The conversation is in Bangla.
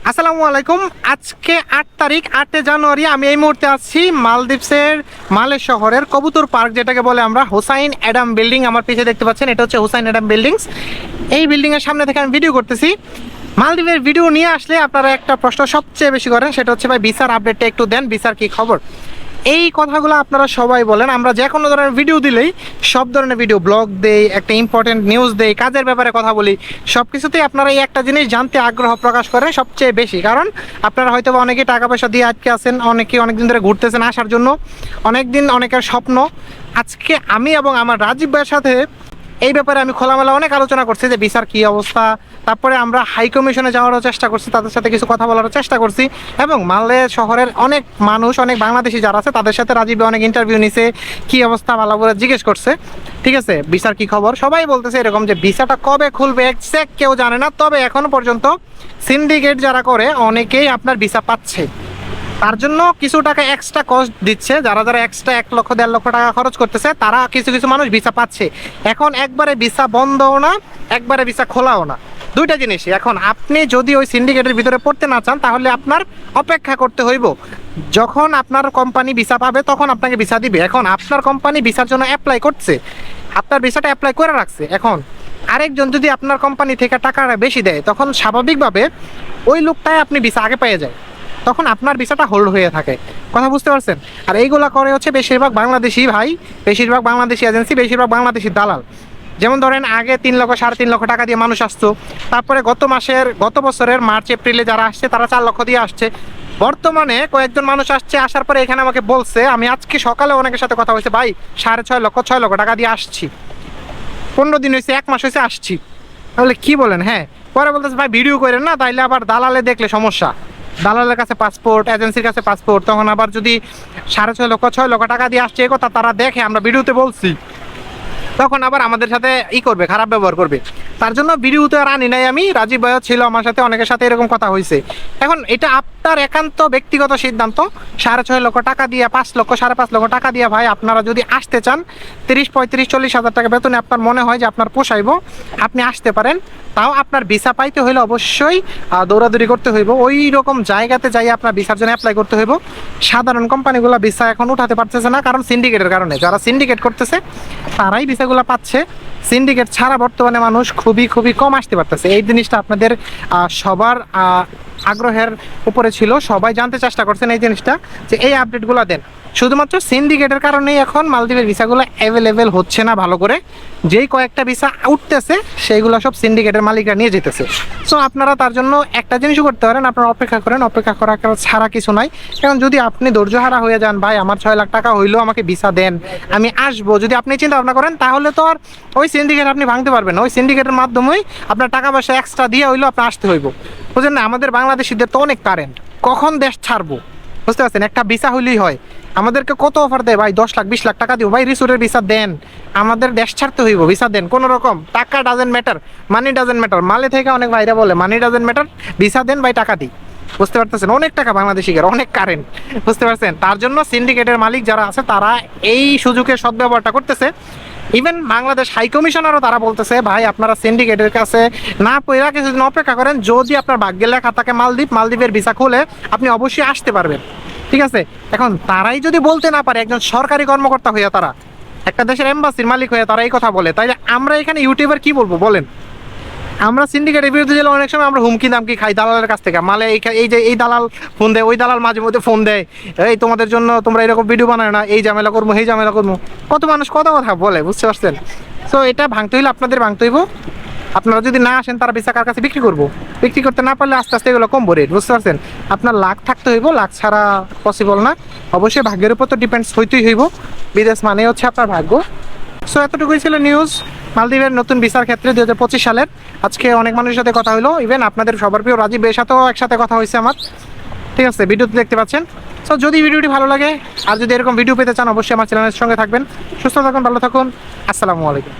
আসসালামু আলাইকুম। আজকে 8 তারিখ 8 জানুয়ারি। আমি এই মুহূর্তে আছি মালদ্বীপসের মালের শহরের কবুতর পার্ক, যেটাকে বলে আমরা হুসাইন অ্যাডাম বিল্ডিং। আমার পিছে দেখতে পাচ্ছেন, এটা হচ্ছে হুসাইন অ্যাডাম বিল্ডিংস। এই বিল্ডিংয়ের সামনে থেকে আমি ভিডিও করতেছি। মালদ্বীপের ভিডিও নিয়ে আসলে আপনারা একটা প্রশ্ন সবচেয়ে বেশি করেন, সেটা হচ্ছে ভাই ভিসার আপডেটটা একটু দেন, ভিসার কি খবর। এই কথাগুলো আপনারা সবাই বলেন। আমরা যে কোনো ধরনের ভিডিও দিলেই, সব ধরনের ভিডিও, ব্লগ দেই, একটা ইম্পর্টেন্ট নিউজ দেই, কাজের ব্যাপারে কথা বলি, সব কিছুতেই আপনারা এই একটা জিনিস জানতে আগ্রহ প্রকাশ করেন সবচেয়ে বেশি। কারণ আপনারা হয়তো অনেকেই টাকা পয়সা দিয়ে আটকে আছেন, অনেকেই অনেকদিন ধরে ঘুরতেছেন আসার জন্য, অনেকদিন অনেকের স্বপ্ন। আজকে আমি এবং আমার রাজীব ভাইয়ের সাথে এই ব্যাপারে আমি খোলামেলা অনেক আলোচনা করছি যে ভিসার কী অবস্থা। তারপরে আমরা হাই কমিশনে যাওয়ারও চেষ্টা করছি, তাদের সাথে কিছু কথা বলারও চেষ্টা করছি, এবং মালে শহরের অনেক মানুষ, অনেক বাংলাদেশি যারা আছে তাদের সাথে রাজীবে অনেক ইন্টারভিউ নিছে, কী অবস্থা ভালো করে জিজ্ঞেস করছে। ঠিক আছে, ভিসার কী খবর। সবাই বলতেছে এরকম যে ভিসাটা কবে খুলবে এক্স্যাক্ট কেউ জানে না। তবে এখনও পর্যন্ত সিন্ডিকেট যারা করে অনেকেই আপনার ভিসা পাচ্ছে। তার জন্য কিছু টাকা এক্সট্রা কস্ট দিচ্ছে, যারা যারা এক্সট্রা 1 লক্ষ 1.5 লক্ষ টাকা খরচ করতেছে তারা কিছু কিছু মানুষ ভিসা পাচ্ছে। এখন একবারে ভিসা বন্ধও না, একবারে ভিসা খোলাও না, দুইটা জিনিসই। এখন আপনি যদি ওই সিন্ডিকেটের ভিতরে পড়তে না চান, তাহলে আপনার অপেক্ষা করতে হইব। যখন আপনার কোম্পানি ভিসা পাবে তখন আপনাকে ভিসা দিবে। এখন আপনার কোম্পানি ভিসার জন্য অ্যাপ্লাই করছে, আপনার ভিসাটা অ্যাপ্লাই করে রাখছে। এখন আরেকজন যদি আপনার কোম্পানি থেকে টাকাটা বেশি দেয়, তখন স্বাভাবিকভাবে ওই লোকটাই আপনি ভিসা আগে পেয়ে যায়, তখন আপনার ভিসাটা হোল্ড হয়ে থাকে। কথা বুঝতে পারছেন? আর এইগুলা করে হচ্ছে বেশিরভাগ বাংলাদেশি ভাই, বেশিরভাগ বাংলাদেশি এজেন্সি, বেশিরভাগ বাংলাদেশি দালাল। যেমন ধরেন, আগে 3 লক্ষ 3.5 লক্ষ টাকা দিয়ে মানুষ আসতো। তারপরে গত বছরের মার্চ এপ্রিলে যারা আসছে তারা 4 লক্ষ দিয়ে আসছে। বর্তমানে কয়েকজন মানুষ আসছে, আসার পরে এখানে আমাকে বলছে, আমি আজকে সকালে অনেকের সাথে কথা হয়েছে, ভাই 6.5 লক্ষ টাকা দিয়ে আসছি, 15 দিন হয়েছে, 1 মাস হয়েছে আসছি। তাহলে কি বলেন? হ্যাঁ। পরে বলতেছে, ভাই ভিডিও করেন না, তাইলে আবার দালালে দেখলে সমস্যা। দালালের কাছে পাসপোর্ট, এজেন্সির কাছে পাসপোর্ট, তখন আবার যদি 6.5 লক্ষ টাকা দিয়ে আসছে, কথা তারা দেখে, আমরা ভিডিওতে বলছি, তখন আবার আমাদের সাথে করবে, খারাপ ব্যবহার করবে। তার জন্য ভিডিওতে আর আনি নাই আমি। রাজীব ভাইও ছিল আমার সাথে, অনেকের সাথে এরকম কথা হয়েছে। এখন এটা আপনার একান্ত ব্যক্তিগত সিদ্ধান্ত। 6.5 লক্ষ টাকা দিয়ে, 5 লক্ষ 5.5 লক্ষ টাকা দিয়ে ভাই আপনারা যদি আসতে চান, 30, 35, 40 হাজার টাকা বেতনে আপনার মনে হয় যে আপনার পোষাইব, আপনি আসতে পারেন। তাও আপনার ভিসা পাইতে হইলে অবশ্যই দৌড়াদৌড়ি করতে হইব, ওই রকম জায়গাতে যাই আপনার ভিসার জন্য অ্যাপ্লাই করতে হইব। সাধারণ কোম্পানিগুলো ভিসা এখন উঠাতে পারতেছে না, কারণ সিন্ডিকেটের কারণে। যারা সিন্ডিকেট করতেছে তারাই ভিসাগুলো পাচ্ছে। সিন্ডিকেট ছাড়া বর্তমানে মানুষ খুবই খুবই কম আসতে পারতেছে। এই জিনিসটা আপনাদের সবার আগ্রহের উপরে ছিল, সবাই জানতে চেষ্টা করছেন এই জিনিসটা, যে এই আপডেটগুলো দেন। শুধুমাত্র সিন্ডিকেটের কারণেই এখন মালদ্বীপের ভিসাগুলো অ্যাভেলেবেল হচ্ছে না ভালো করে। যেই কয়েকটা ভিসা উঠতেছে সেইগুলো সব সিন্ডিকেটের মালিকরা নিয়ে যেতেছে। সো আপনারা তার জন্য একটা জিনিসও করতে পারেন, আপনারা অপেক্ষা করেন। অপেক্ষা করা ছাড়া কিছু নাই। কারণ যদি আপনি ধৈর্যহারা হয়ে যান, ভাই আমার 6 লাখ টাকা হইলেও আমাকে ভিসা দেন, আমি আসবো, যদি আপনি চিন্তা ভাবনা করেন, তাহলে তো আর ওই সিন্ডিকেট আপনি ভাঙতে পারবেন না। ওই সিন্ডিকেটের মাধ্যমেই আপনার টাকা পয়সা এক্সট্রা দিয়ে হইলেও আপনার আসতে হইব। বুঝলেন না? আমাদের বাংলাদেশিদের তো অনেক কারেন্ট, কখন দেশ ছাড়বো, বুঝতে পারছেন? একটা ভিসা হইলেই হয়। আমাদেরকে কত অফার দেয়, ভাই 10 লাখ 20 লাখ টাকা দিব, ভাই রিসোর্টের ভিসা দেন, আমাদের দেশ ছাড়তে হইব, ভিসা দেন। কোনো রকম টাকা doesn't matter, money doesn't matter. মালে থেকে অনেক ভাইরা বলে মানি ডাজেন্ট ম্যাটার, ভিসা দেন ভাই, টাকা দিই। বুঝতে পারতেছেন? অনেক টাকা বাংলাদেশিদের, অনেক কারেন্ট, বুঝতে পারছেন? তার জন্য সিন্ডিকেটের মালিক যারা আছে তারা এই সুযোগের সদ্ব্যবহারটা করতেছে। ইভেন বাংলাদেশ হাই কমিশনারও তারা বলতেছে, ভাই আপনারা সিন্ডিকেটের কাছে না পড়া কিছুদিন অপেক্ষা করেন, যদি আপনার ভাগ্যে লেখা থাকে মালদ্বীপের ভিসা খুলে আপনি অবশ্যই আসতে পারবেন। ঠিক আছে? এখন তারাই যদি বলতে না পারে, একজন সরকারি কর্মকর্তা হইয়া, তারা একটা দেশের এম্বাসির মালিক হয়ে তারা এই কথা বলে, তাইলে আমরা এখানে ইউটিউবার কি বলবো বলেন? আমরা সিন্ডিকেটের বিরুদ্ধে গেলে অনেক সময় আমরা হুমকি দামকি খাই দালালের কাছ থেকে। মালে এই যে এই দালাল ফোন দেয়, ওই দালাল মাঝে মধ্যে ফোন দেয়, এই তোমাদের জন্য তোমরা এরকম ভিডিও বানায় না, এই ঝামেলা করবো, এই ঝামেলা করবো, কত মানুষ কত কথা বলে, বুঝতে পারছেন? সো এটা ভাঙতে হইলে আপনাদের ভাঙতে হইব। আপনারা যদি না আসেন, তারা ভিসা কার কাছে বিক্রি করবো? বিক্রি করতে না পারলে আস্তে আস্তে এগুলো কমবো রেট, বুঝতে পারছেন? আপনার লাখ থাকতে হইব, লাখ ছাড়া পসিবল না। অবশ্যই ভাগ্যের উপর তো ডিপেন্ডস হইতেই হইব। বিদেশ মানে হচ্ছে আপনার ভাগ্য। সো এতটুকুই ছিল নিউজ মালদ্বীপের নতুন ভিসার ক্ষেত্রে 2025 সালের। আজকে অনেক মানুষের সাথে কথা হলো, ইভেন আপনাদের সবার প্রিয় রাজীব ভাইয়ের সাথেও একসাথে কথা হয়েছে আমার। ঠিক আছে, ভিডিওতে দেখতে পাচ্ছেন। সো যদি ভিডিওটি ভালো লাগে আর যদি এরকম ভিডিও পেতে চান, অবশ্যই আমার চ্যানেলের সঙ্গে থাকবেন। সুস্থ থাকুন, ভালো থাকুন। আসসালামু আলাইকুম।